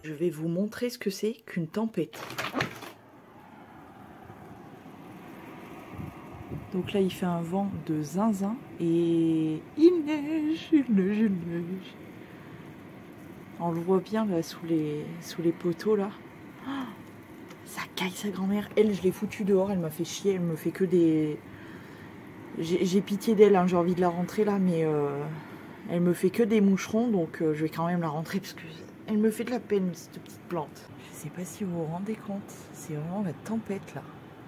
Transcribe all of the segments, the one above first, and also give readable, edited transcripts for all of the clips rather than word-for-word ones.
Je vais vous montrer ce que c'est qu'une tempête. Donc là, il fait un vent de zinzin et il neige, il neige, il neige. On le voit bien là sous les poteaux là. Oh, ça caille sa grand-mère. Elle, je l'ai foutue dehors, elle m'a fait chier, elle me fait que des... J'ai pitié d'elle, hein, j'ai envie de la rentrer là, mais elle me fait que des moucherons, donc je vais quand même la rentrer parce que elle me fait de la peine, cette petite plante. Je sais pas si vous vous rendez compte, c'est vraiment la tempête là.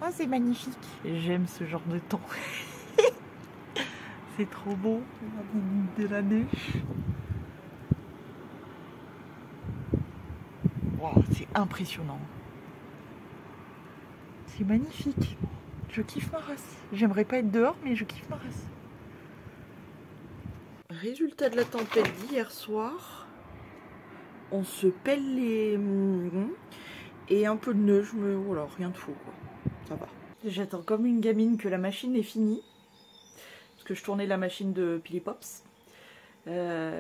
Oh, c'est magnifique. J'aime ce genre de temps. C'est trop beau, de la neige. Wow, c'est impressionnant. C'est magnifique. Je kiffe ma race. J'aimerais pas être dehors, mais je kiffe ma race. Résultat de la tempête d'hier soir. On se pèle les... Et un peu de neige, mais voilà, rien de fou quoi. Ça va. J'attends comme une gamine que la machine est finie. Parce que je tournais la machine de Pilly Pops.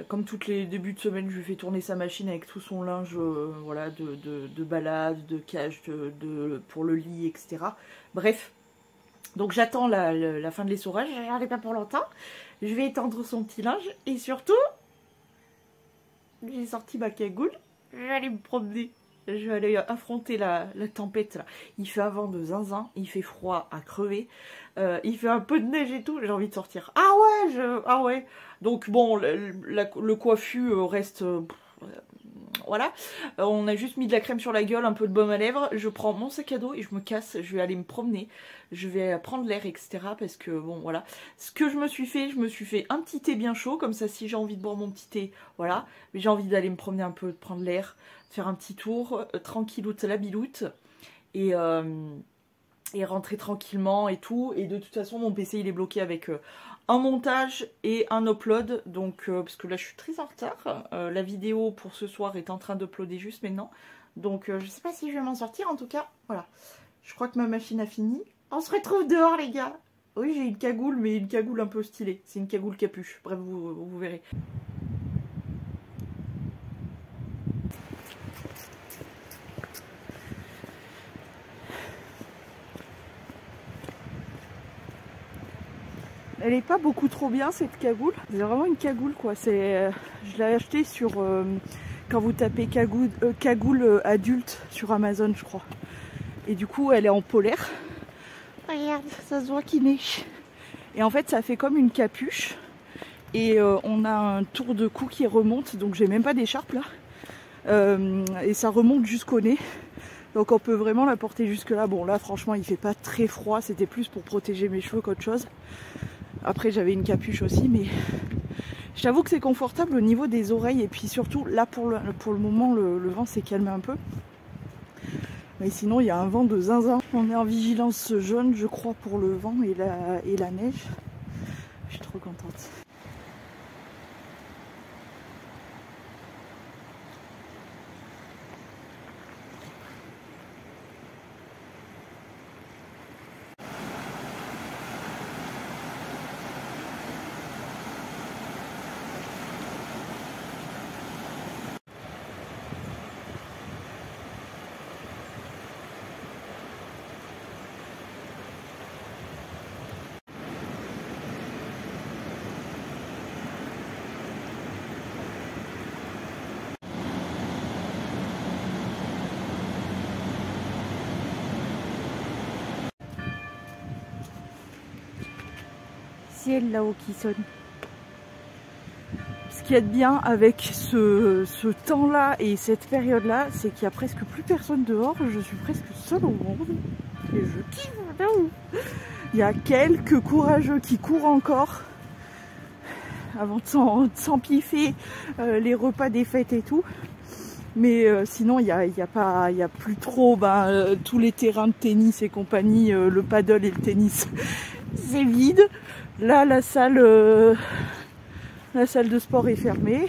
Comme toutes les débuts de semaine, je lui fais tourner sa machine avec tout son linge voilà, de balade, de cage, pour le lit, etc. Bref. Donc j'attends la fin de l'essorage, j'en ai pas pour longtemps. Je vais étendre son petit linge et surtout, j'ai sorti ma cagoule, je vais aller me promener. Je vais aller affronter la tempête là. Il fait un vent de zinzin, il fait froid à crever, il fait un peu de neige et tout, j'ai envie de sortir. Ah ouais, ah ouais. Donc bon, le coiffu reste... voilà, on a juste mis de la crème sur la gueule, un peu de baume à lèvres. Je prends mon sac à dos et je me casse. Je vais aller me promener, je vais prendre l'air, etc. Parce que bon, voilà. Ce que je me suis fait un petit thé bien chaud, comme ça, si j'ai envie de boire mon petit thé, voilà. Mais j'ai envie d'aller me promener un peu, de prendre l'air, faire un petit tour, tranquilloute la biloute, et rentrer tranquillement et tout. Et de toute façon, mon PC il est bloqué avec un montage et un upload, donc parce que là je suis très en retard. La vidéo pour ce soir est en train d'uploader juste maintenant, donc je sais pas si je vais m'en sortir. En tout cas voilà, je crois que ma machine a fini. On se retrouve dehors les gars. Oui, j'ai une cagoule, mais une cagoule un peu stylée, c'est une cagoule capuche, bref vous verrez. Elle est pas beaucoup trop bien cette cagoule. C'est vraiment une cagoule quoi. C'est, je l'ai acheté sur quand vous tapez cagoule adulte sur Amazon je crois. Et du coup elle est en polaire. Regarde, ça se voit qu'il neige. Et en fait ça fait comme une capuche. Et on a un tour de cou qui remonte. Donc j'ai même pas d'écharpe là. Et ça remonte jusqu'au nez. Donc on peut vraiment la porter jusque là. Bon là franchement il fait pas très froid. C'était plus pour protéger mes cheveux qu'autre chose. Après j'avais une capuche aussi, mais j'avoue que c'est confortable au niveau des oreilles. Et puis surtout là pour le moment le vent s'est calmé un peu. Mais sinon il y a un vent de zinzin. On est en vigilance jaune je crois pour le vent et la neige. Je suis trop contente. Ciel là-haut qui sonne. Ce qu'il y a de bien avec ce temps-là et cette période-là, c'est qu'il n'y a presque plus personne dehors. Je suis presque seule au monde et je kiffe. Il y a quelques courageux qui courent encore avant de s'empiffer les repas des fêtes et tout. Mais sinon, il y a plus trop tous les terrains de tennis et compagnie, le paddle et le tennis, c'est vide. Là, la salle de sport est fermée.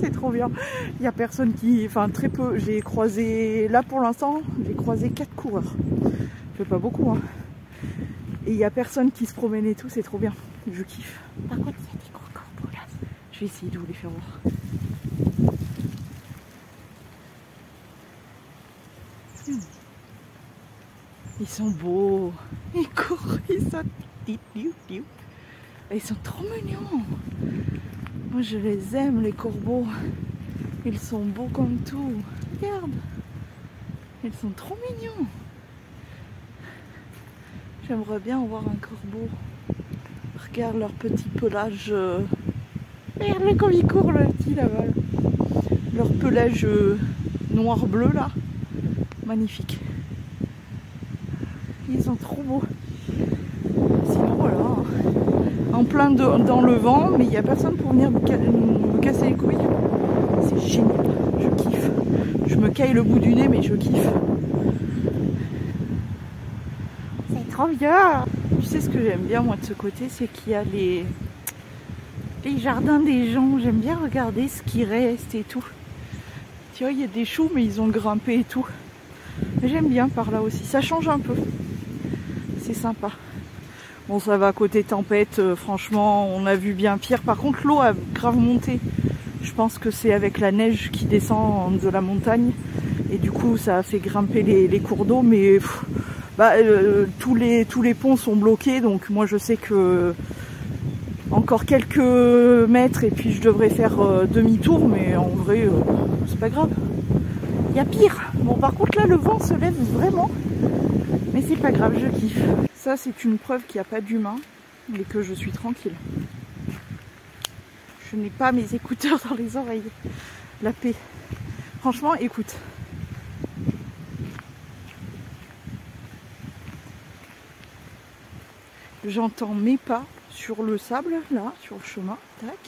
C'est trop bien. Il n'y a personne qui... Enfin, très peu. J'ai croisé... Là, pour l'instant, j'ai croisé 4 coureurs. Je fais pas beaucoup, hein. Et il n'y a personne qui se promène et tout. C'est trop bien. Je kiffe. Par contre, il y a des gros corbeaux là. Je vais essayer de vous les faire voir. Ils sont beaux. Ils courent, ils sont... Ils sont trop mignons. Moi je les aime, les corbeaux. Ils sont beaux comme tout. Regarde. Ils sont trop mignons. J'aimerais bien voir un corbeau. Regarde leur petit pelage. Regarde comme il court le petit là-bas. Leur pelage noir-bleu là. Magnifique. Ils sont trop beaux. Sinon voilà. En plein dans le vent, mais il n'y a personne pour venir me casser les couilles. C'est génial. Je kiffe. Je me caille le bout du nez, mais je kiffe. C'est trop bien. Tu sais ce que j'aime bien moi de ce côté, c'est qu'il y a les jardins des gens. J'aime bien regarder ce qui reste et tout. Tu vois, il y a des choux, mais ils ont grimpé et tout. J'aime bien par là aussi. Ça change un peu. C'est sympa. Bon, ça va côté tempête. Franchement, on a vu bien pire. Par contre, l'eau a grave monté. Je pense que c'est avec la neige qui descend de la montagne. Et du coup, ça a fait grimper les cours d'eau. Mais tous les ponts sont bloqués. Donc moi, je sais que encore quelques mètres et puis je devrais faire demi-tour. Mais en vrai, c'est pas grave. Il y a pire. Bon, par contre, là, le vent se lève vraiment. Mais c'est pas grave, je kiffe. Ça, c'est une preuve qu'il n'y a pas d'humain et que je suis tranquille. Je n'ai pas mes écouteurs dans les oreilles. La paix. Franchement, écoute. J'entends mes pas sur le sable, là, sur le chemin. Tac.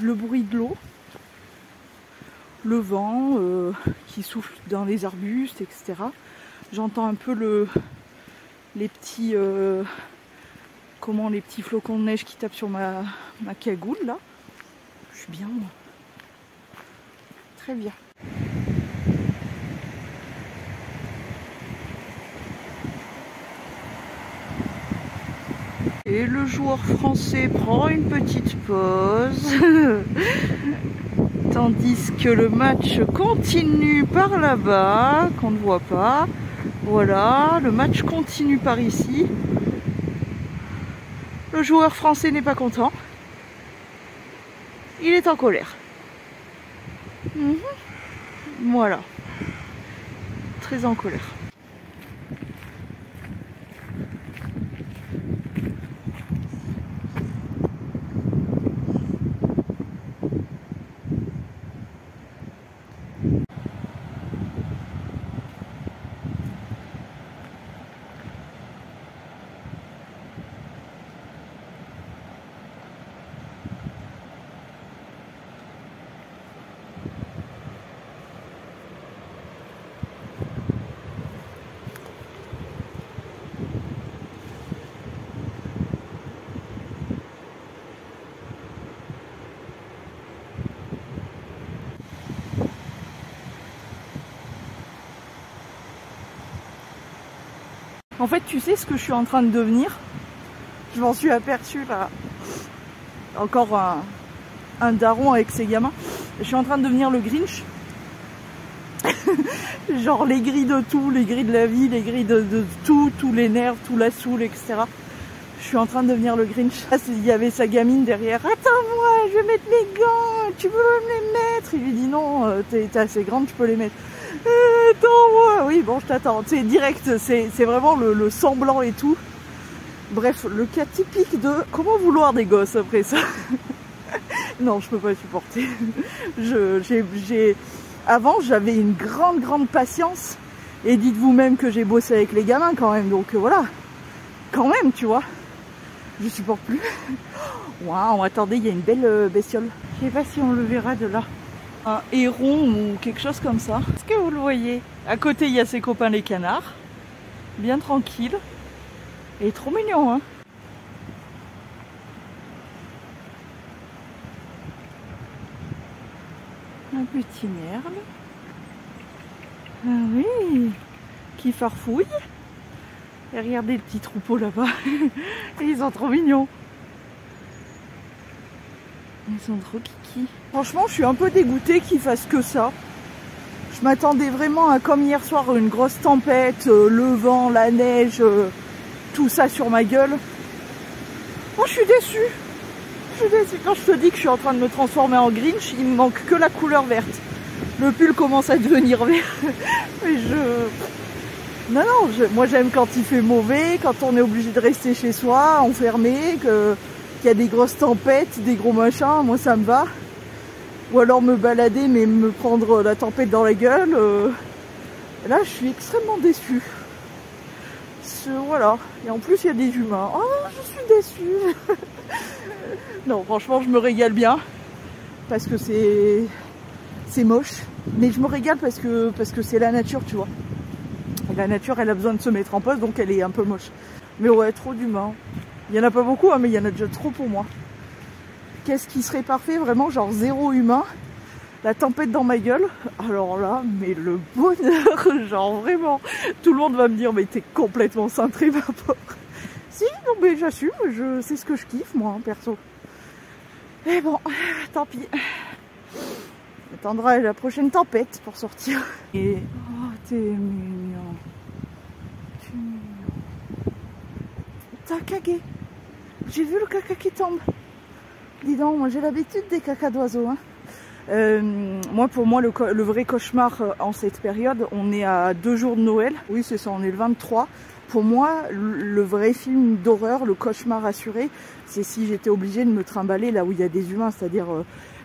Le bruit de l'eau. Le vent qui souffle dans les arbustes, etc. J'entends un peu les petits les petits flocons de neige qui tapent sur ma cagoule là. Je suis bien moi. Très bien. Et le joueur français prend une petite pause. Tandis que le match continue par là-bas, qu'on ne voit pas. Voilà, le match continue par ici. Le joueur français n'est pas content. Il est en colère. Voilà. Très en colère. En fait, tu sais ce que je suis en train de devenir? Je m'en suis aperçue là. Encore un daron avec ses gamins. Je suis en train de devenir le Grinch. Genre les grilles de tout, les grilles de la vie, les grilles de tout, tous les nerfs, tout la soule, etc. Je suis en train de devenir le Grinch. Il y avait sa gamine derrière. Attends-moi, je vais mettre mes gants, tu peux me les mettre? Il lui dit non, t'es assez grande, tu peux les mettre. Attends-moi, oui, bon, je t'attends. C'est direct, c'est vraiment le semblant et tout. Bref, le cas typique de comment vouloir des gosses après ça. Non, je peux pas supporter. Avant, j'avais une grande patience. Et dites-vous même que j'ai bossé avec les gamins quand même. Donc voilà. Quand même, tu vois. Je supporte plus. Waouh, attendez, il y a une belle bestiole. Je sais pas si on le verra de là. Un héron ou quelque chose comme ça. Est-ce que vous le voyez? À côté, il y a ses copains les canards. Bien tranquille. Et trop mignon, hein. Un petit merle. Ah oui, qui farfouille. Et regardez le petit troupeau là-bas. Ils sont trop mignons. Ils sont trop kiki. Franchement, je suis un peu dégoûtée qu'ils fassent que ça. Je m'attendais vraiment à, comme hier soir, une grosse tempête, le vent, la neige, tout ça sur ma gueule. Oh, je suis déçue. Je suis déçue. Quand je te dis que je suis en train de me transformer en Grinch, il me manque que la couleur verte. Le pull commence à devenir vert. Mais non, moi j'aime quand il fait mauvais, quand on est obligé de rester chez soi, enfermé, qu'il y a des grosses tempêtes, des gros machins, moi ça me va. Ou alors me balader mais me prendre la tempête dans la gueule. Là je suis extrêmement déçue. Voilà. Et en plus il y a des humains. Oh je suis déçue. Non franchement je me régale bien. Parce que c'est moche. Mais je me régale parce que c'est la nature tu vois. Et la nature elle a besoin de se mettre en pause donc elle est un peu moche. Mais ouais trop d'humains. Il y en a pas beaucoup hein, mais il y en a déjà trop pour moi. Qu'est-ce qui serait parfait vraiment genre 0 humain. La tempête dans ma gueule. Alors là mais le bonheur. Genre vraiment. Tout le monde va me dire mais t'es complètement cintré ma pauvre. Si non mais j'assume. C'est ce que je kiffe moi hein, perso. Mais bon tant pis. Attendra la prochaine tempête pour sortir. Et oh t'es mignon. T'es mignon. T'as cagué. J'ai vu le caca qui tombe. Dis donc, moi j'ai l'habitude des cacas d'oiseaux. Hein. Pour moi, le vrai cauchemar en cette période, on est à 2 jours de Noël. Oui, c'est ça, on est le 23. Pour moi, le vrai film d'horreur, le cauchemar assuré, c'est si j'étais obligée de me trimballer là où il y a des humains, c'est-à-dire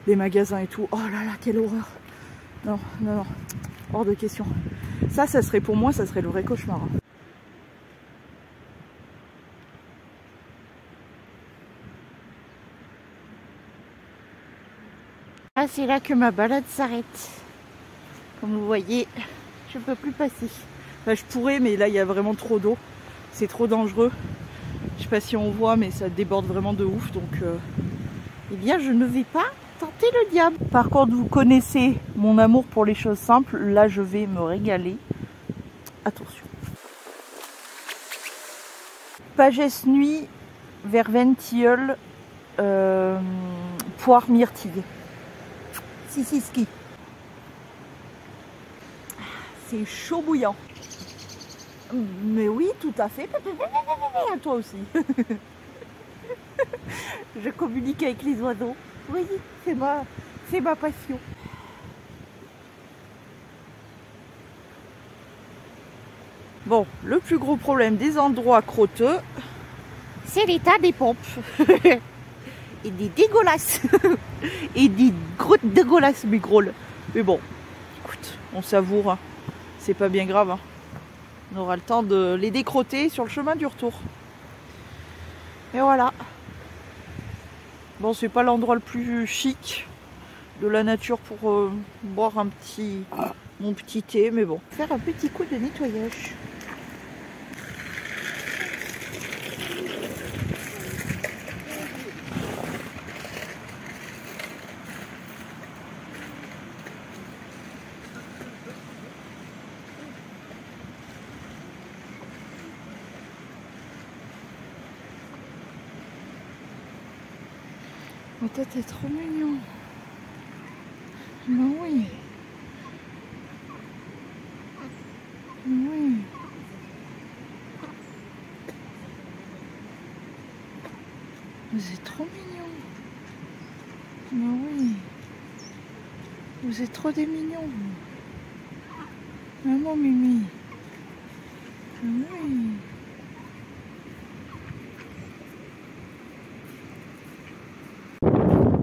les magasins et tout. Oh là là, quelle horreur. Non, non, non, hors de question. Ça serait pour moi, ça serait le vrai cauchemar. Ah, c'est là que ma balade s'arrête. Comme vous voyez, je ne peux plus passer. Enfin, je pourrais, mais là, il y a vraiment trop d'eau. C'est trop dangereux. Je ne sais pas si on voit, mais ça déborde vraiment de ouf. Donc, eh bien, je ne vais pas tenter le diable. Par contre, vous connaissez mon amour pour les choses simples. Là, je vais me régaler. Attention. Pagès nuit, verveine, tilleul, poire, myrtille. Si, ski. C'est chaud bouillant. Mais oui, tout à fait. Toi aussi. Je communique avec les oiseaux. Oui, c'est ma passion. Bon, le plus gros problème des endroits crotteux, c'est l'état des pompes. Et des dégueulasses. Et des grottes dégueulasses, mais drôles. Mais bon, écoute, on savoure. Hein. C'est pas bien grave. Hein. On aura le temps de les décrotter sur le chemin du retour. Et voilà. Bon, c'est pas l'endroit le plus chic de la nature pour boire mon petit thé, mais bon. Faire un petit coup de nettoyage. Mais toi, t'es trop mignon. Ben oui. Oui. Vous êtes trop mignon. Ben oui. Vous êtes trop des mignons. Maman Mimi. Ben oui.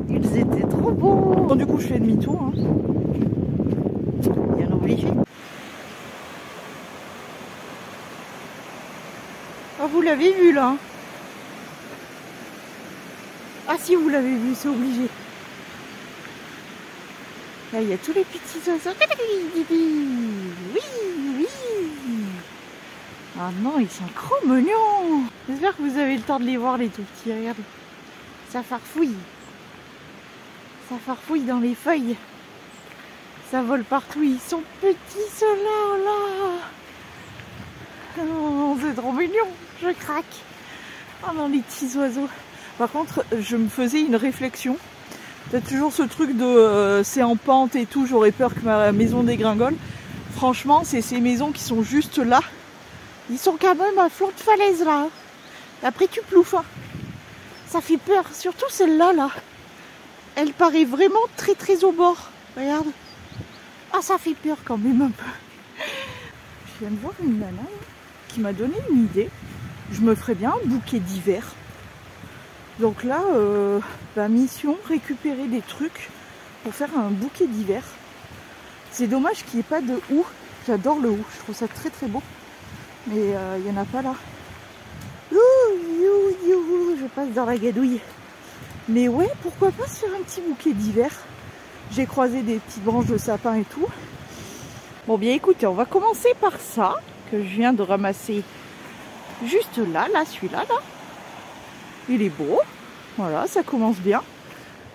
Ils étaient trop beaux. Bon, du coup, je fais demi-tour. Hein. Bien obligé. Ah, vous l'avez vu là. Ah si, vous l'avez vu, c'est obligé. Là, il y a tous les petits oiseaux. Oui, oui. Ah non, ils sont trop mignons. J'espère que vous avez le temps de les voir, les tout petits. Regardez. Ça farfouille. Ça farfouille dans les feuilles. Ça vole partout. Ils sont petits ceux-là, là. Oh, c'est trop mignon. Je craque. Oh non, les petits oiseaux. Par contre, je me faisais une réflexion. T'as toujours ce truc de c'est en pente et tout, j'aurais peur que ma maison dégringole. Franchement, c'est ces maisons qui sont juste là. Ils sont quand même à flanc de falaise là. Après tu plouffes. Hein. Ça fait peur, surtout celle-là là. Elle paraît vraiment très très au bord. Regarde. Ah, ça fait peur quand même un peu. Je viens de voir une nana qui m'a donné une idée. Je me ferais bien un bouquet d'hiver. Donc là, mission, récupérer des trucs pour faire un bouquet d'hiver. C'est dommage qu'il n'y ait pas de houx. J'adore le houx, je trouve ça très très beau. Mais il n'y en a pas là. Je passe dans la gadouille. Mais ouais, pourquoi pas se faire un petit bouquet d'hiver. J'ai croisé des petites branches de sapin et tout. Bon bien écoutez, on va commencer par ça, que je viens de ramasser juste là, celui-là, là. Il est beau. Voilà, ça commence bien.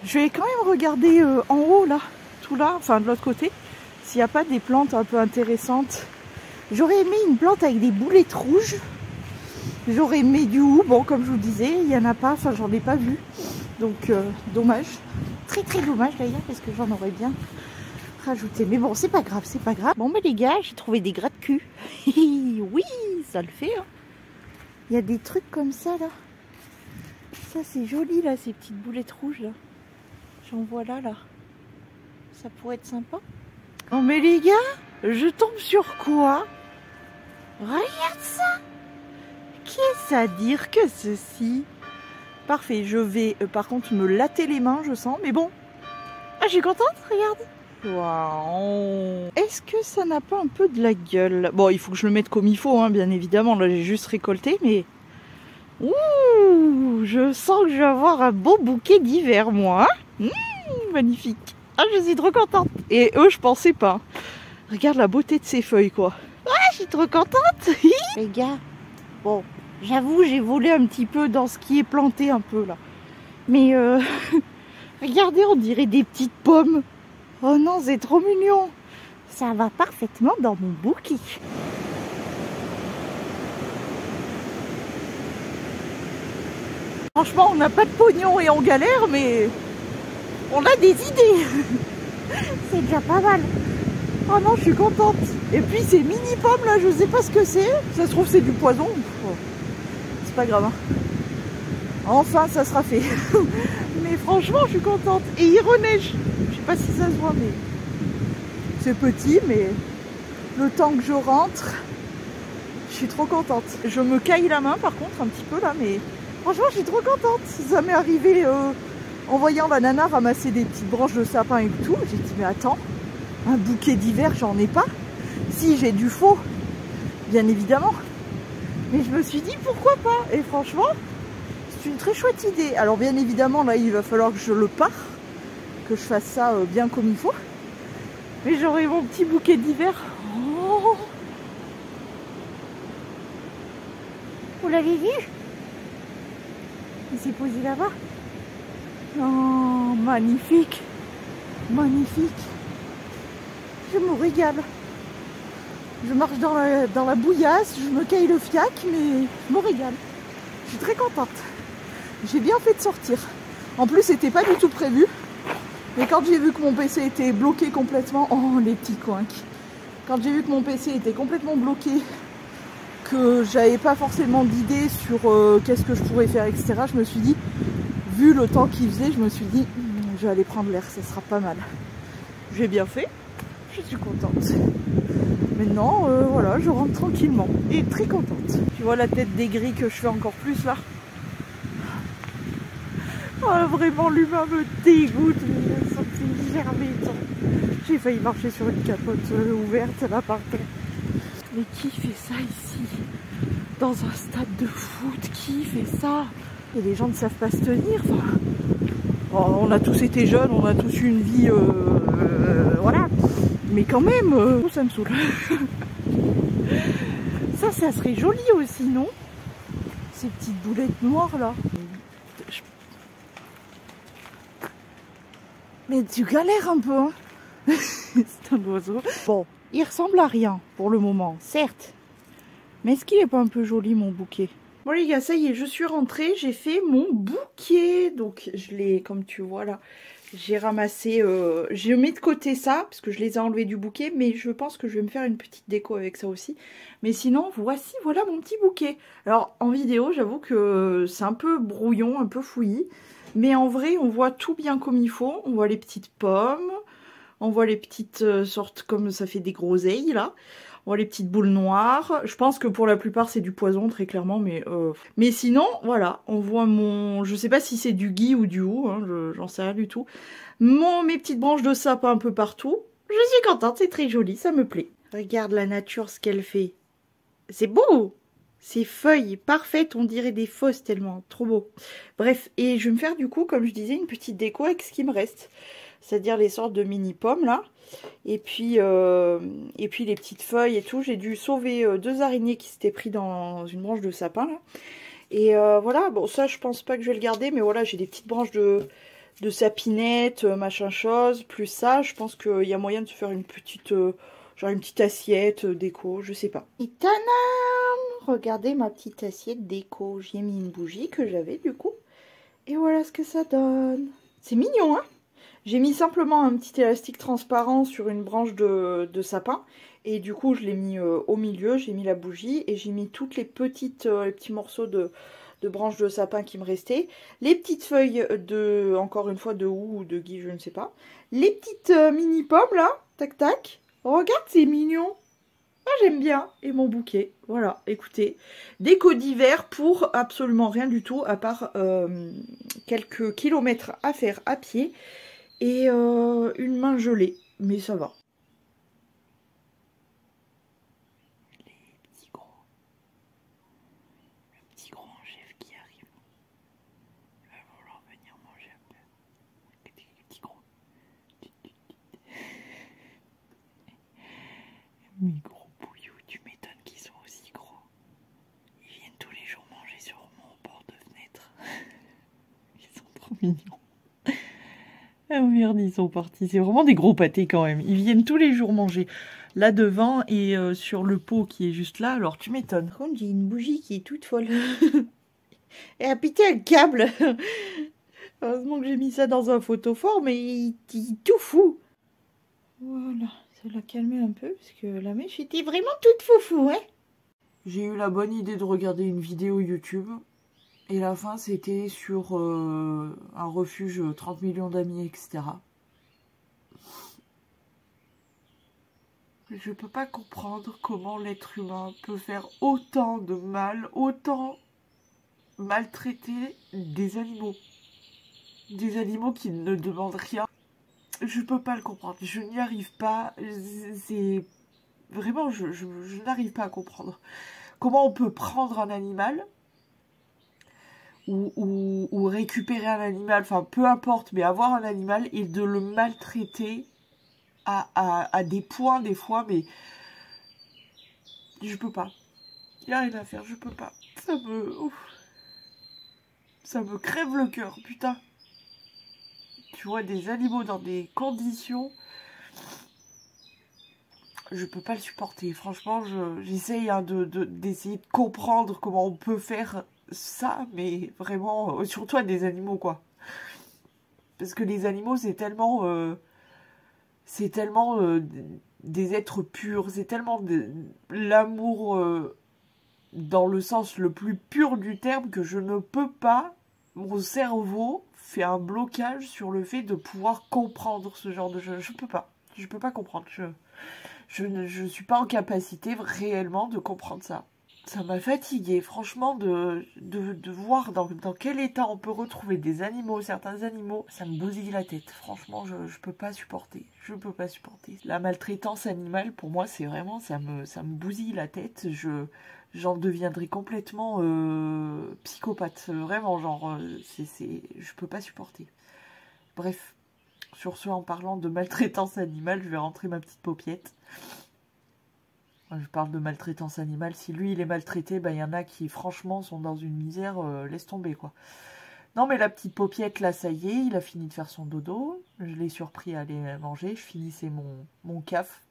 Je vais quand même regarder en haut, là, tout là, enfin de l'autre côté, s'il n'y a pas des plantes un peu intéressantes. J'aurais aimé une plante avec des boulettes rouges. J'aurais aimé du houx. Bon, comme je vous disais, il n'y en a pas, enfin j'en ai pas vu. Donc, dommage. Très très dommage d'ailleurs, parce que j'en aurais bien rajouté. Mais bon, c'est pas grave, c'est pas grave. Bon, mais les gars, j'ai trouvé des gratte-culs. Oui, ça le fait. Hein. Il y a des trucs comme ça, là. Ça, c'est joli, là, ces petites boulettes rouges, là. J'en vois là. Ça pourrait être sympa. Oh, mais les gars, je tombe sur quoi? Regarde ça. Qu'est-ce à dire que ceci? Parfait, je vais par contre me latter les mains, je sens. Mais bon, ah, je suis contente, regarde. Waouh. Est-ce que ça n'a pas un peu de la gueule? Bon, il faut que je le mette comme il faut, hein, bien évidemment. Là, j'ai juste récolté, mais... Ouh, je sens que je vais avoir un beau bouquet d'hiver, moi. Magnifique. Ah, je suis trop contente. Et eux, je pensais pas. Regarde la beauté de ces feuilles, quoi. Ah, je suis trop contente. Les gars, bon, j'avoue, j'ai volé un petit peu dans ce qui est planté un peu, là. Mais, regardez, on dirait des petites pommes. Oh non, c'est trop mignon. Ça va parfaitement dans mon bouquet. Franchement, on n'a pas de pognon et on galère, mais on a des idées. C'est déjà pas mal. Oh non, je suis contente. Et puis ces mini pommes là, je sais pas ce que c'est. Ça se trouve c'est du poison. Oh. C'est pas grave. Hein. Enfin, ça sera fait. Mais franchement, je suis contente. Et il reneige. Je sais pas si ça se voit, mais c'est petit, mais le temps que je rentre, je suis trop contente. Je me caille la main par contre un petit peu là, mais franchement, je suis trop contente. Ça m'est arrivé en voyant la nana ramasser des petites branches de sapin et tout. J'ai dit, mais attends, un bouquet d'hiver, j'en ai pas. Si, j'ai du faux, bien évidemment. Mais je me suis dit, pourquoi pas? Et franchement, c'est une très chouette idée. Alors, bien évidemment, là, il va falloir que je le pare, que je fasse ça bien comme il faut. Mais j'aurai mon petit bouquet d'hiver. Oh, vous l'avez vu? Il s'est posé là-bas. Oh, magnifique. Magnifique. Je me régale. Je marche dans la bouillasse, je me caille le fiac, mais je me régale. Je suis très contente. J'ai bien fait de sortir. En plus, c'était pas du tout prévu. Mais quand j'ai vu que mon PC était bloqué complètement... Oh, les petits coins. Quand j'ai vu que mon PC était complètement bloqué, que j'avais pas forcément d'idée sur qu'est-ce que je pourrais faire, etc. Je me suis dit, vu le temps qu'il faisait, je me suis dit, je vais aller prendre l'air, ça sera pas mal. J'ai bien fait, je suis contente. Maintenant, voilà, je rentre tranquillement et très contente. Tu vois la tête des grilles que je fais encore plus là? Oh, vraiment, l'humain me dégoûte. J'ai failli marcher sur une capote ouverte là par terre. Mais qui fait ça ici? Dans un stade de foot, qui fait ça? Et les gens ne savent pas se tenir. Enfin, oh, on a tous été jeunes, on a tous eu une vie, voilà. Mais quand même, ça me saoule. Ça serait joli aussi, non? Ces petites boulettes noires là. Mais tu galères un peu, hein. C'est un oiseau. Bon, il ressemble à rien pour le moment, certes. Mais est-ce qu'il est pas un peu joli mon bouquet? Bon les gars, ça y est, je suis rentrée, j'ai fait mon bouquet. Donc je l'ai, comme tu vois là, j'ai ramassé, j'ai mis de côté ça, parce que je les ai enlevés du bouquet, mais je pense que je vais me faire une petite déco avec ça aussi. Mais sinon, voici, voilà mon petit bouquet. Alors en vidéo, j'avoue que c'est un peu brouillon, un peu fouillis. Mais en vrai, on voit tout bien comme il faut. On voit les petites pommes, on voit les petites sortes, comme ça fait des groseilles là. On voit les petites boules noires. Je pense que pour la plupart c'est du poison très clairement, mais sinon voilà, on voit mon, je sais pas si c'est du gui ou du hou, hein, j'en sais rien du tout. Mes petites branches de sapin un peu partout. Je suis contente, c'est très joli, ça me plaît. Regarde la nature ce qu'elle fait. C'est beau. Ces feuilles parfaites, on dirait des fausses tellement, trop beau. Bref, et je vais me faire du coup, comme je disais, une petite déco avec ce qui me reste. C'est-à-dire les sortes de mini pommes là. Et puis les petites feuilles et tout. J'ai dû sauver 2 araignées qui s'étaient pris dans une branche de sapin là. Et voilà, bon ça je pense pas que je vais le garder. Mais voilà, j'ai des petites branches de sapinette, machin chose. Plus ça, je pense qu'il y a moyen de se faire une petite... genre une petite assiette déco, je sais pas. Et tadam! Regardez ma petite assiette déco. J'y ai mis une bougie que j'avais du coup. Et voilà ce que ça donne. C'est mignon, hein? J'ai mis simplement un petit élastique transparent sur une branche de sapin. Et du coup, je l'ai mis au milieu. J'ai mis la bougie et j'ai mis toutes les petits morceaux de branches de sapin qui me restaient. Les petites feuilles de, encore une fois, de hou ou de gui, je ne sais pas. Les petites mini pommes là. Tac, tac. Regarde, c'est mignon. Ah, j'aime bien. Et mon bouquet. Voilà, écoutez. Déco d'hiver pour absolument rien du tout, à part quelques kilomètres à faire à pied. Et une main gelée, mais ça va. Les petits gros. Le petit gros en chef qui arrive. Il va vouloir venir manger un peu. Les petits gros. Mes gros bouilloux, tu m'étonnes qu'ils sont aussi gros. Ils viennent tous les jours manger sur mon bord de fenêtre. Ils sont trop mignons. Ah merde, ils sont partis. C'est vraiment des gros pâtés quand même. Ils viennent tous les jours manger là devant et sur le pot qui est juste là. Alors tu m'étonnes. Par contre, j'ai une bougie qui est toute folle. Et a pété un câble. Heureusement que j'ai mis ça dans un photophore, mais il tout fou. Voilà, ça l'a calmé un peu parce que la mèche était vraiment toute foufou, hein. J'ai eu la bonne idée de regarder une vidéo YouTube. Et la fin, c'était sur un refuge 30 millions d'amis, etc. Je peux pas comprendre comment l'être humain peut faire autant de mal, autant maltraiter des animaux. Des animaux qui ne demandent rien. Je peux pas le comprendre. Je n'y arrive pas. C'est... Vraiment, je n'arrive pas à comprendre. Comment on peut prendre un animal... Ou récupérer un animal, enfin peu importe, mais avoir un animal et de le maltraiter à des points des fois, mais je peux pas. Il n'y a rien à faire, je peux pas. Ça me crève le cœur, putain. Tu vois des animaux dans des conditions, je peux pas le supporter. Franchement, j'essaye hein, d'essayer de comprendre comment on peut faire ça, mais vraiment, surtout à des animaux, quoi. Parce que les animaux, c'est tellement des êtres purs, c'est tellement l'amour dans le sens le plus pur du terme que je ne peux pas, mon cerveau fait un blocage sur le fait de pouvoir comprendre ce genre de choses. Je peux pas comprendre, je suis pas en capacité réellement de comprendre ça. Ça m'a fatiguée, franchement, de voir dans quel état on peut retrouver des animaux, certains animaux, ça me bousille la tête. Franchement, je peux pas supporter. Je peux pas supporter. La maltraitance animale, pour moi, c'est vraiment, ça me bousille la tête. J'en deviendrai complètement psychopathe. Vraiment, genre, je peux pas supporter. Bref, sur ce, en parlant de maltraitance animale, je vais rentrer ma petite paupiette. Je parle de maltraitance animale. Si lui, il est maltraité, bah, y en a qui, franchement, sont dans une misère. Laisse tomber, quoi. Non, mais la petite paupiette, là, ça y est, il a fini de faire son dodo. Je l'ai surpris à aller manger. Je finissais mon caf.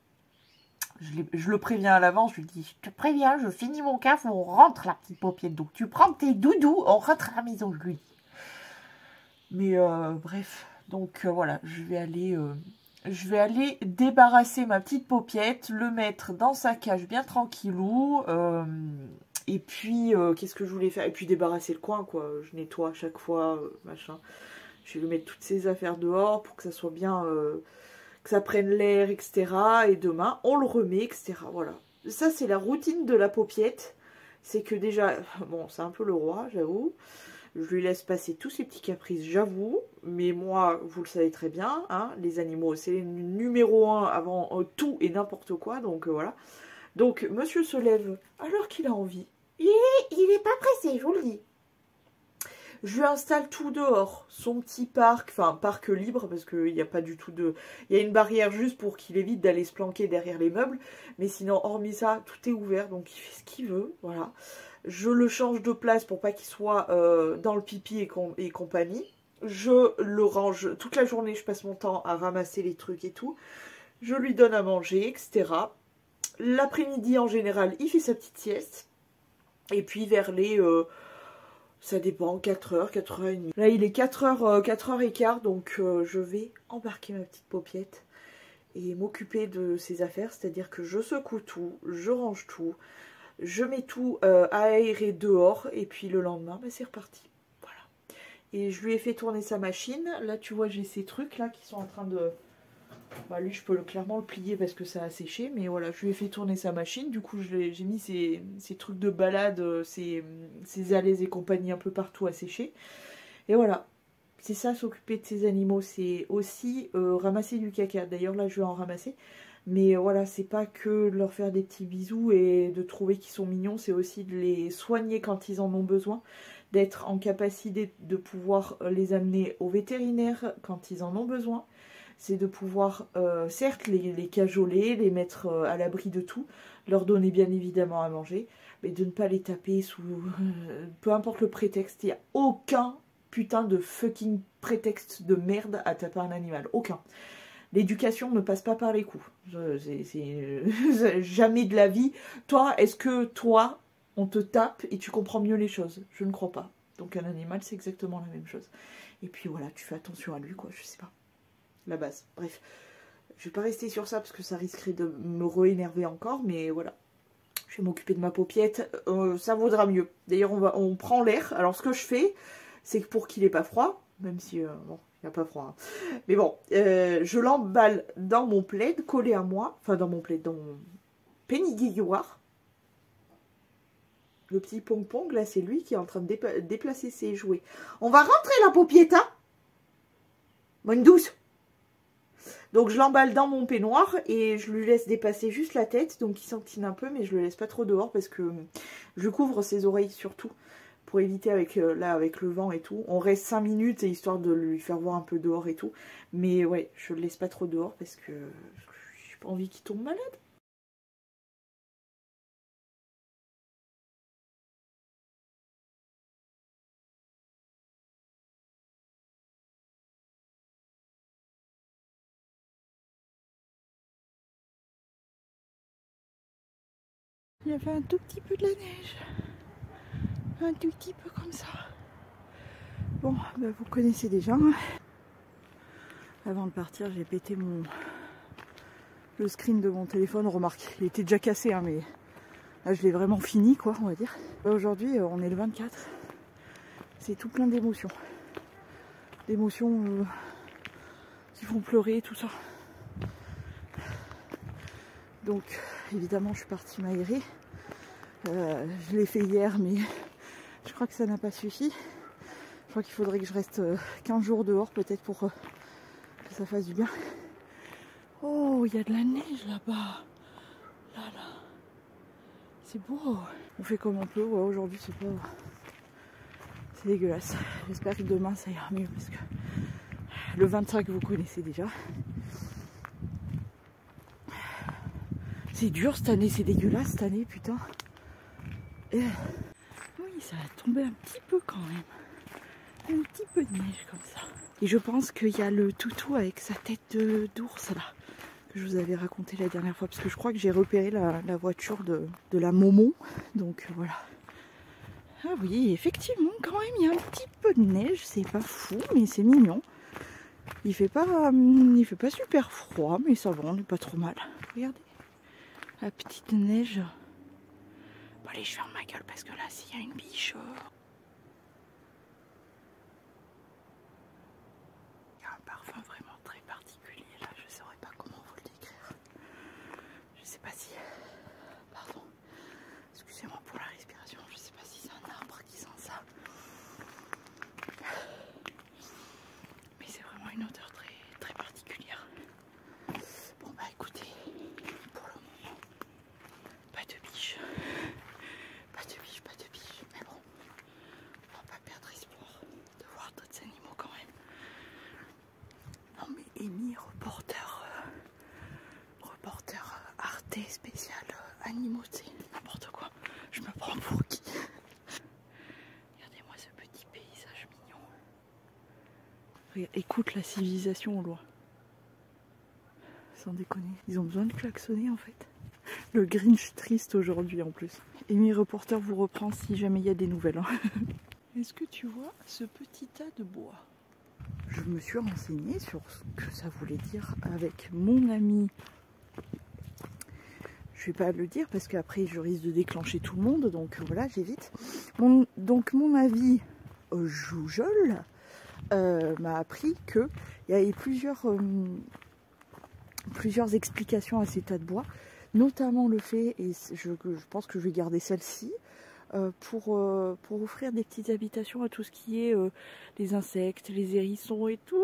Je le préviens à l'avance, je lui dis, je te préviens, je finis mon caf, on rentre la petite paupiette. Donc tu prends tes doudous, on rentre à la maison, je lui dis. Mais bref, donc voilà, je vais aller débarrasser ma petite paupiette, le mettre dans sa cage bien tranquillou. Et puis, qu'est-ce que je voulais faire? Et puis débarrasser le coin, quoi. Je nettoie à chaque fois, machin. Je vais lui mettre toutes ses affaires dehors pour que ça soit bien... que ça prenne l'air, etc. Et demain, on le remet, etc. Voilà. Ça, c'est la routine de la paupiette. C'est que déjà, bon, c'est un peu le roi, j'avoue. Je lui laisse passer tous ses petits caprices, j'avoue. Mais moi, vous le savez très bien, hein, les animaux, c'est les numéro 1 avant tout et n'importe quoi. Donc, voilà. Donc, monsieur se lève alors qu'il a envie. Il est pas pressé, je vous le dis. Je lui installe tout dehors, son petit parc, enfin parc libre, parce qu'il n'y a pas du tout de... Il y a une barrière juste pour qu'il évite d'aller se planquer derrière les meubles, mais sinon, hormis ça, tout est ouvert, donc il fait ce qu'il veut, voilà. Je le change de place pour pas qu'il soit dans le pipi et compagnie. Je le range toute la journée, je passe mon temps à ramasser les trucs et tout. Je lui donne à manger, etc. L'après-midi, en général, il fait sa petite sieste. Et puis vers les... ça dépend, 4h, 4h30. Là, il est 4h, 4h15, donc je vais embarquer ma petite paupiette et m'occuper de ses affaires. C'est-à-dire que je secoue tout, je range tout, je mets tout à aérer dehors, et puis le lendemain, bah, c'est reparti. Voilà. Et je lui ai fait tourner sa machine. Là, tu vois, j'ai ces trucs-là qui sont en train de... Bah, lui, je peux clairement le plier parce que ça a séché. Mais voilà, je lui ai fait tourner sa machine. Du coup, j'ai mis ces trucs de balade, ces alaises et compagnie un peu partout à sécher. Et voilà, c'est ça, s'occuper de ses animaux. C'est aussi ramasser du caca. D'ailleurs, là, je vais en ramasser. Mais voilà, c'est pas que de leur faire des petits bisous et de trouver qu'ils sont mignons. C'est aussi de les soigner quand ils en ont besoin. D'être en capacité de pouvoir les amener au vétérinaire quand ils en ont besoin. C'est de pouvoir, certes, les cajoler, les mettre à l'abri de tout, leur donner bien évidemment à manger, mais de ne pas les taper sous... peu importe le prétexte, il n'y a aucun putain de fucking prétexte de merde à taper un animal. Aucun. L'éducation ne passe pas par les coups. Jamais de la vie. Toi, est-ce que toi, on te tape et tu comprends mieux les choses? Je ne crois pas. Donc un animal, c'est exactement la même chose. Et puis voilà, tu fais attention à lui, quoi, je sais pas. La base. Bref, je vais pas rester sur ça parce que ça risquerait de me re-énerver encore, mais voilà. Je vais m'occuper de ma paupiette, ça vaudra mieux. D'ailleurs, on prend l'air. Alors, ce que je fais, c'est que pour qu'il n'ait pas froid, même si, bon, il n'a pas froid, hein. Mais bon, je l'emballe dans mon plaid, collé à moi, enfin dans mon plaid, dans mon péniguilloire. Le petit pong-pong, là, c'est lui qui est en train de déplacer ses jouets. On va rentrer la paupiette, hein? Bonne douce. Donc je l'emballe dans mon peignoir et je lui laisse dépasser juste la tête, donc il s'entine un peu, mais je le laisse pas trop dehors parce que je couvre ses oreilles surtout pour éviter avec là avec le vent et tout. On reste 5 minutes et histoire de lui faire voir un peu dehors et tout, mais ouais, je le laisse pas trop dehors parce que j'ai pas envie qu'il tombe malade. Il y avait un tout petit peu de la neige. Un tout petit peu comme ça. Bon, bah vous connaissez déjà. Avant de partir, j'ai pété le screen de mon téléphone. Remarque, il était déjà cassé, hein, mais là je l'ai vraiment fini, quoi, on va dire. Aujourd'hui, on est le 24. C'est tout plein d'émotions. D'émotions qui font pleurer, tout ça. Donc, évidemment, je suis partie m'aérer. Je l'ai fait hier, mais je crois que ça n'a pas suffi. Je crois qu'il faudrait que je reste 15 jours dehors, peut-être, pour que ça fasse du bien. Oh, il y a de la neige là-bas. Là, là. C'est beau. On fait comme on peut. Ouais, aujourd'hui, c'est pas... C'est dégueulasse. J'espère que demain, ça ira mieux, parce que le 25, vous connaissez déjà. C'est dur cette année, c'est dégueulasse cette année, putain. Et... oui, ça a tombé un petit peu quand même. Un petit peu de neige comme ça. Et je pense qu'il y a le toutou avec sa tête d'ours là. que je vous avais raconté la dernière fois, parce que je crois que j'ai repéré la voiture de la Momo, donc voilà. Ah oui, effectivement, quand même, il y a un petit peu de neige, c'est pas fou, mais c'est mignon. Il fait pas super froid, mais ça va, on n'est pas trop mal. Regardez, la petite neige. Bon allez, je ferme ma gueule, parce que là, s'il y a une biche... Il y a un parfum vraiment très particulier, là, je ne saurais pas comment vous le décrire. Je sais pas si... Pardon, excusez-moi pour la respiration, je sais pas si c'est un arbre qui sent ça. Mais c'est vraiment une odeur très, très particulière. Bon bah écoutez, pour le moment, pas de biche. Pas de biche, pas de biche. Mais bon, on va pas perdre espoir de voir d'autres animaux quand même. Non mais Amy, reporter Arte spécial animaux, c'est n'importe quoi. Je me prends pour qui? Regardez-moi ce petit paysage mignon. Regarde, écoute la civilisation au loin. Sans déconner, ils ont besoin de klaxonner en fait. Le Grinch triste aujourd'hui en plus. Amy Reporter vous reprend si jamais il y a des nouvelles. Hein. Est-ce que tu vois ce petit tas de bois? Je me suis renseignée sur ce que ça voulait dire avec mon ami. Je vais pas le dire parce qu'après je risque de déclencher tout le monde, donc voilà, j'évite. Donc mon avis Joujol m'a appris qu'il y avait plusieurs explications à ces tas de bois, notamment le fait, et je pense que je vais garder celle-ci, pour offrir des petites habitations à tout ce qui est les insectes, les hérissons et tout.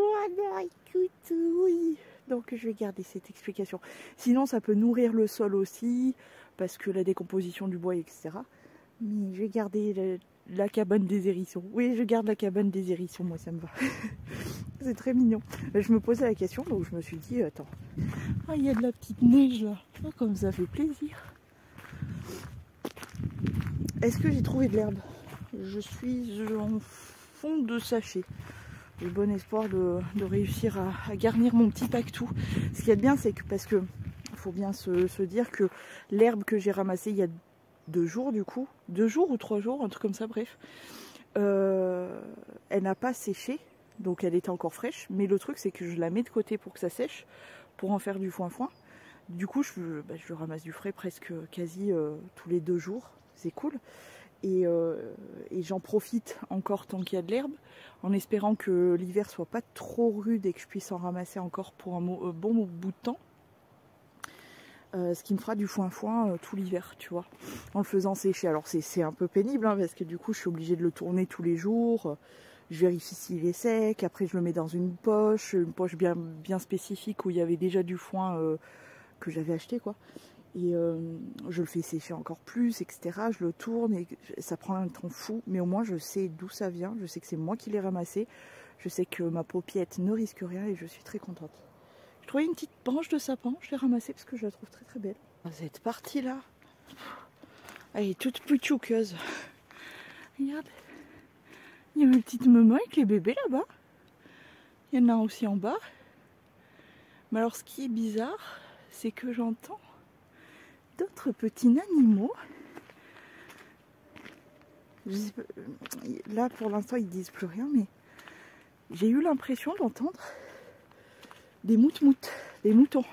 Oui. Donc je vais garder cette explication. Sinon ça peut nourrir le sol aussi, parce que la décomposition du bois, etc. Mais je vais garder la cabane des hérissons. Oui, je garde la cabane des hérissons, moi ça me va. C'est très mignon. Je me posais la question, donc je me suis dit, attends, il y a de la petite neige là. Oh, comme ça fait plaisir. Est-ce que j'ai trouvé de l'herbe? Je suis en fond de sachet. J'ai bon espoir de réussir à garnir mon petit pactou. Ce qu'il y a de bien, c'est que, parce que faut bien se dire que l'herbe que j'ai ramassée il y a 2 jours du coup, 2 jours ou 3 jours, un truc comme ça, bref, elle n'a pas séché, donc elle était encore fraîche, mais le truc c'est que je la mets de côté pour que ça sèche, pour en faire du foin-foin. Du coup je ramasse du frais presque quasi tous les 2 jours, c'est cool. Et j'en profite encore tant qu'il y a de l'herbe, en espérant que l'hiver soit pas trop rude et que je puisse en ramasser encore pour un bon bout de temps. Ce qui me fera du foin-foin tout l'hiver, tu vois, en le faisant sécher. Alors c'est un peu pénible, hein, parce que du coup je suis obligée de le tourner tous les jours. Je vérifie s'il est sec, après je le mets dans une poche bien spécifique où il y avait déjà du foin que j'avais acheté, quoi. Et je le fais sécher encore plus, etc. Je le tourne et ça prend un temps fou. Mais au moins je sais d'où ça vient. Je sais que c'est moi qui l'ai ramassé. Je sais que ma paupiette ne risque rien et je suis très contente. J'ai trouvé une petite branche de sapin. Je l'ai ramassée parce que je la trouve très très belle. Cette partie là, elle est toute pouchouqueuse. Regarde. Il y a mes petites mamans avec les bébés là-bas. Il y en a aussi en bas. Mais alors ce qui est bizarre, c'est que j'entends d'autres petits animaux. Là pour l'instant ils disent plus rien, mais j'ai eu l'impression d'entendre des des moutons.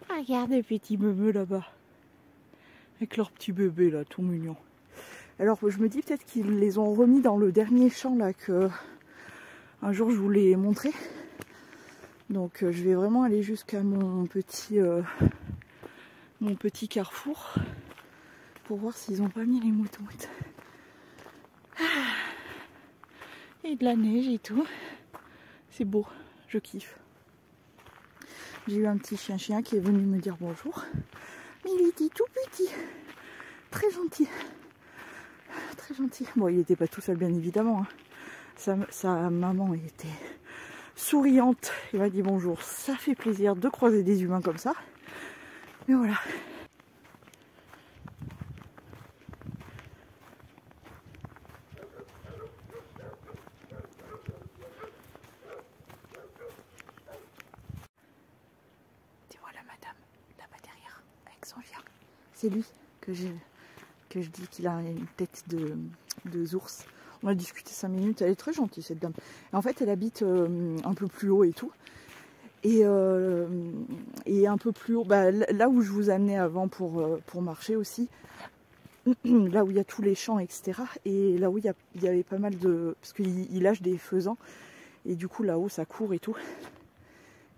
Regarde les petits bébés là-bas, avec leurs petits bébés là, tout mignons. Alors je me dis peut-être qu'ils les ont remis dans le dernier champ là que un jour je vous l'ai montré. Donc je vais vraiment aller jusqu'à mon petit carrefour pour voir s'ils n'ont pas mis les moutons. Et de la neige et tout. C'est beau, je kiffe. J'ai eu un petit chien qui est venu me dire bonjour. Mais il était tout petit. Très gentil. Très gentil. Bon, il n'était pas tout seul, bien évidemment. Hein. Sa maman était souriante. Il m'a dit bonjour. Ça fait plaisir de croiser des humains comme ça. Mais voilà. Dis-moi la c'est lui que je dis qu'il a une tête de ours. On a discuté 5 minutes, elle est très gentille cette dame. Et en fait elle habite un peu plus haut et tout. Et un peu plus haut, bah, là où je vous amenais avant pour marcher aussi, là où il y a tous les champs, etc. Et là où il y avait pas mal de... Parce qu'il lâche des faisans, et du coup là-haut ça court et tout.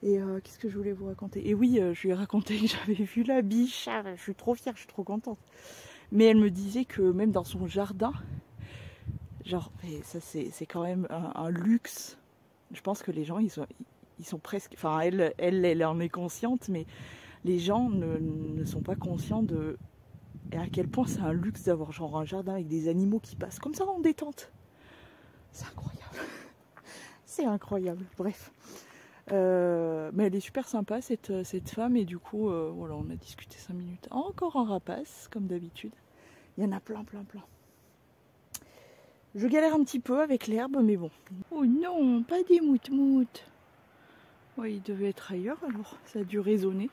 Et qu'est-ce que je voulais vous raconter? Et oui, je lui ai raconté que j'avais vu la biche, je suis trop fière, je suis trop contente. Mais elle me disait que même dans son jardin, genre, et ça c'est quand même un luxe. Je pense que les gens, ils sont presque... Enfin, elle en est consciente, mais les gens ne sont pas conscients de... Et à quel point c'est un luxe d'avoir genre un jardin avec des animaux qui passent comme ça en détente. C'est incroyable. C'est incroyable, bref. Mais elle est super sympa cette femme, et du coup, voilà, on a discuté 5 minutes. Encore un rapace, comme d'habitude. Il y en a plein. Je galère un petit peu avec l'herbe, mais bon. Oh non, pas des moutmoutes. Ouais, il devait être ailleurs, alors ça a dû résonner.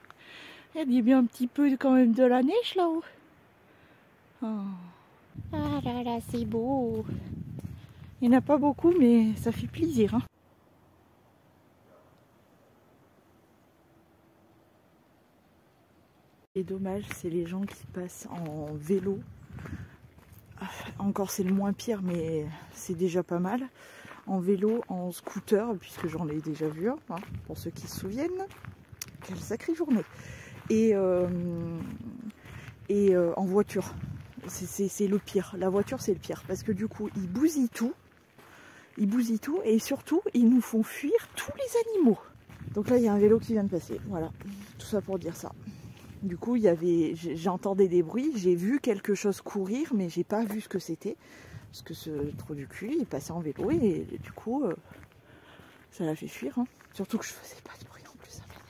Il y a bien un petit peu quand même de la neige là-haut. Oh. Ah là là, c'est beau. Il n'y en a pas beaucoup, mais ça fait plaisir. Hein. Et dommage, c'est les gens qui passent en vélo. Encore c'est le moins pire, mais c'est déjà pas mal. En vélo, en scooter, puisque j'en ai déjà vu un, hein, pour ceux qui se souviennent. Quelle sacrée journée. Et en voiture. C'est le pire. La voiture, c'est le pire. Parce que du coup, ils bousillent tout. Et surtout, ils nous font fuir tous les animaux. Donc là, il y a un vélo qui vient de passer. Voilà. Tout ça pour dire ça. Du coup, j'entendais des bruits. J'ai vu quelque chose courir, mais j'ai pas vu ce que c'était. Parce que ce trou du cul, il passait en vélo. Et du coup, ça l'a fait fuir. Hein. Surtout que je faisais pas de bruit en plus. Ça m'énerve.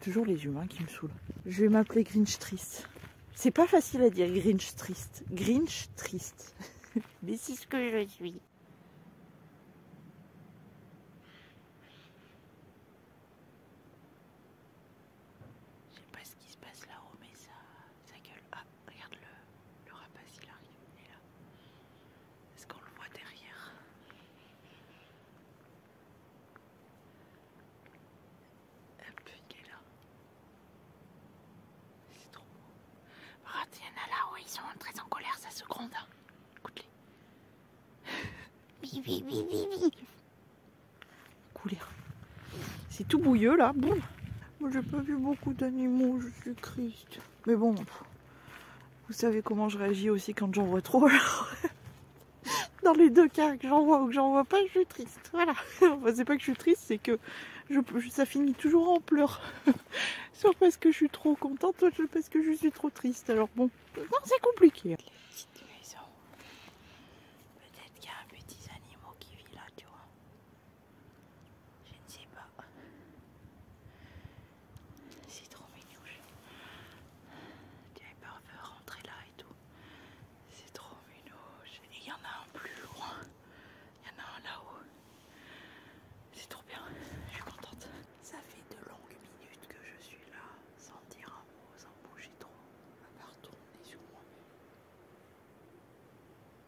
Toujours les humains qui me saoulent. Je vais m'appeler Grinch Triste. C'est pas facile à dire, Grinch Triste. Grinch Triste. Mais c'est ce que je suis. Je sais pas ce qui se passe là-haut, mais ça gueule. Ah, regarde le rapace, il arrive. Il est là. Est-ce qu'on le voit derrière? Hop, il est là. C'est trop beau. Regarde, il y en a là où ils sont très en colère, ça se gronde. Hein. Écoute-les. Couleur. C'est tout bouilleux là. Bon. Moi j'ai pas vu beaucoup d'animaux, je suis triste. Mais bon, vous savez comment je réagis aussi quand j'en vois trop. Alors, dans les deux cas, que j'en vois ou que j'en vois pas, je suis triste. Voilà. Enfin, c'est pas que je suis triste, c'est que ça finit toujours en pleurs. Soit parce que je suis trop contente, soit parce que je suis trop triste. Alors bon, non, c'est compliqué. Les petites maisons. Peut-être qu'il y a un petit animal qui vit là, tu vois. Je ne sais pas. C'est trop mignon. J'avais peur de rentrer là et tout. C'est trop mignon. Et il y en a un plus loin. Il y en a un là-haut. C'est trop bien. Je suis contente. Ça fait de longues minutes que je suis là, sans dire un mot, sans bouger trop, à part tourner sur moi-même.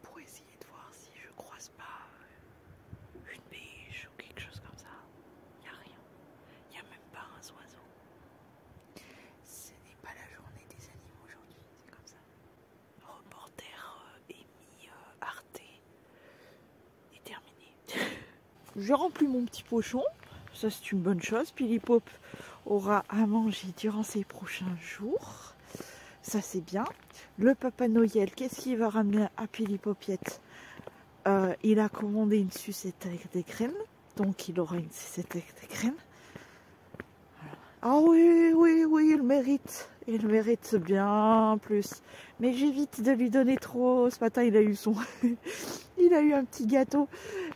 Pour essayer de voir si je croise pas une biche ou quelque chose comme ça. Il n'y a rien. Il n'y a même pas un oiseau. Ce n'est pas la journée des animaux aujourd'hui, c'est comme ça. Reporter Amy Arte est terminé. J'ai rempli mon petit pochon, ça c'est une bonne chose. Pilipop aura à manger durant ces prochains jours, ça c'est bien. Le Papa Noël, qu'est-ce qu'il va ramener à Pilipopiette? Il a commandé une sucette avec des crèmes, donc il aura une sucette avec des crèmes. Ah oui, il mérite bien plus. Mais j'évite de lui donner trop. Ce matin, il a eu il a eu un petit gâteau.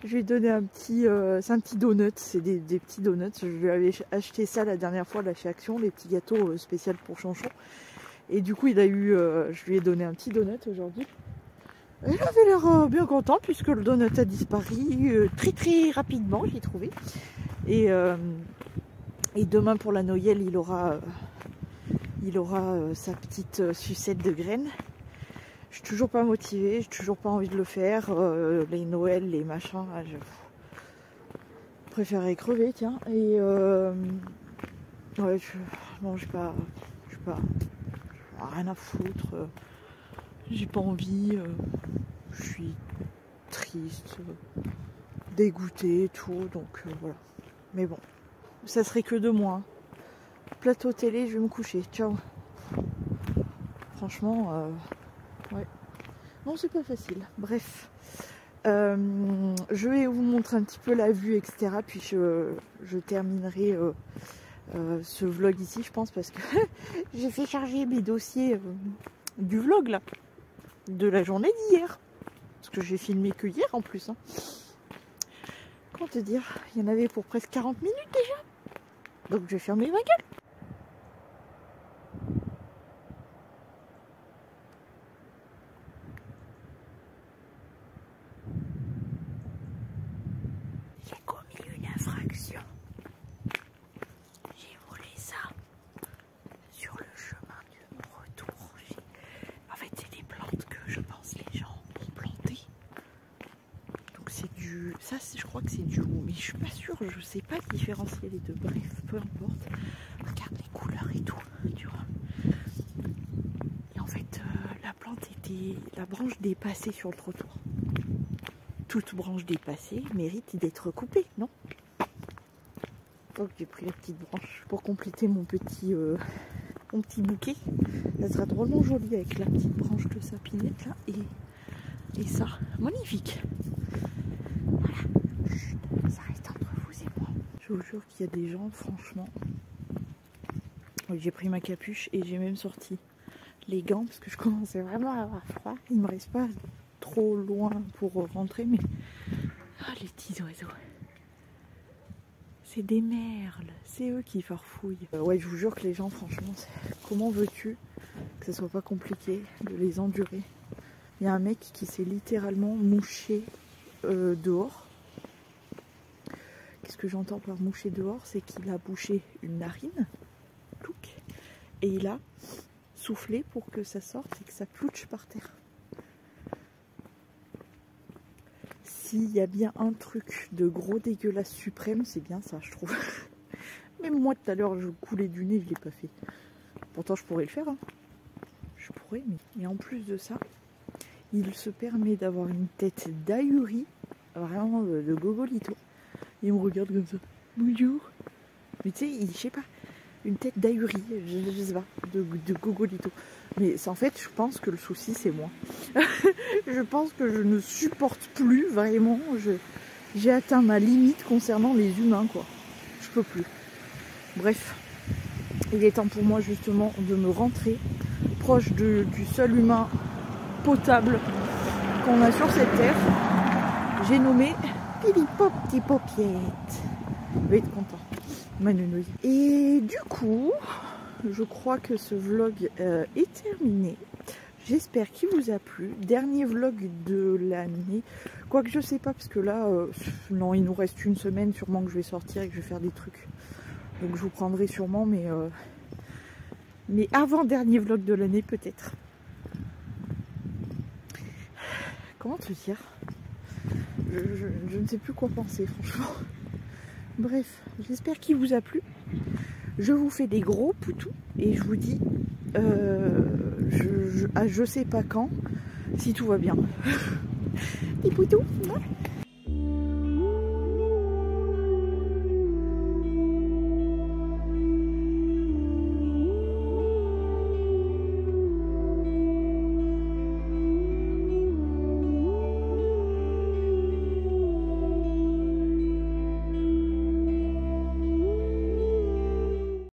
Je lui ai donné un petit, c'est un petit donut, c'est des petits donuts. Je lui avais acheté ça la dernière fois là chez Action, les petits gâteaux spéciaux pour Chanchon. Et du coup, je lui ai donné un petit donut aujourd'hui. Il avait l'air bien content puisque le donut a disparu très rapidement, j'ai trouvé. Et demain pour la Noël, il il aura sa petite sucette de graines. Je suis toujours pas motivée, j'ai toujours pas envie de le faire. Les Noëls, les machins, là, je préférerais crever, tiens. Et ouais, non, j'ai pas rien à foutre. J'ai pas envie. Je suis triste, dégoûtée et tout, donc voilà. Mais bon, ça serait que 2 mois. Plateau télé, je vais me coucher. Ciao. Franchement, ouais. Non, c'est pas facile. Bref. Je vais vous montrer un petit peu la vue, etc. Puis je terminerai ce vlog ici, je pense, parce que j'ai fait charger mes dossiers du vlog, là. De la journée d'hier. Parce que j'ai filmé que hier, en plus. Hein. Comment te dire, il y en avait pour presque 40 minutes déjà. Donc je vais fermer ma gueule. J'ai commis une infraction. J'ai volé ça sur le chemin de retour. En fait, c'est des plantes que je pense les gens ont plantées. Donc c'est du... Ça, je crois que c'est du roux. Mais je suis pas sûre, je sais pas différencier les deux. Bref, peu importe. Regarde les couleurs et tout, tu vois. Et en fait, la plante était... La branche dépassée sur le trottoir. Toute branche dépassée mérite d'être coupée, non? Donc j'ai pris la petite branche pour compléter mon petit bouquet. Ça sera drôlement joli avec la petite branche de sapinette là et ça. Magnifique. Voilà. Chut, ça reste entre vous et moi. Je vous jure qu'il y a des gens, franchement. Oui, j'ai pris ma capuche et j'ai même sorti les gants parce que je commençais vraiment à avoir froid. Il me reste pas trop loin pour rentrer, mais ah, les petits oiseaux, c'est des merles, c'est eux qui farfouillent. Ouais, je vous jure que les gens, franchement, comment veux-tu que ce soit pas compliqué de les endurer? Il y a un mec qui s'est littéralement mouché dehors. Qu'est-ce que j'entends par moucher dehors? C'est qu'il a bouché une narine, et il a soufflé pour que ça sorte et que ça plouche par terre. S'il y a bien un truc de gros dégueulasse suprême, c'est bien ça, je trouve. Même moi, tout à l'heure, je coulais du nez, je ne l'ai pas fait. Pourtant, je pourrais le faire. Hein. Je pourrais, mais... Et en plus de ça, il se permet d'avoir une tête d'ahuri, vraiment de gogolito. Il me regarde comme ça. Bonjour. Mais tu sais, je sais pas, une tête d'ahuri, je sais pas, de gogolito. Mais en fait, je pense que le souci, c'est moi. Je pense que je ne supporte plus, vraiment. J'ai atteint ma limite concernant les humains, quoi. Je peux plus. Bref, il est temps pour moi, justement, de me rentrer proche du seul humain potable qu'on a sur cette terre. J'ai nommé Pilipo Petit Paupiette. Il va être content. Manouille. Et du coup... Je crois que ce vlog est terminé. J'espère qu'il vous a plu. Dernier vlog de l'année. Quoique je sais pas, parce que là, non, il nous reste une semaine sûrement que je vais sortir et que je vais faire des trucs. Donc je vous prendrai sûrement, mais avant-dernier vlog de l'année peut-être. Comment te dire? Je ne sais plus quoi penser, franchement. Bref, j'espère qu'il vous a plu. Je vous fais des gros poutous et je vous dis je sais pas quand, si tout va bien. Des poutous, ouais.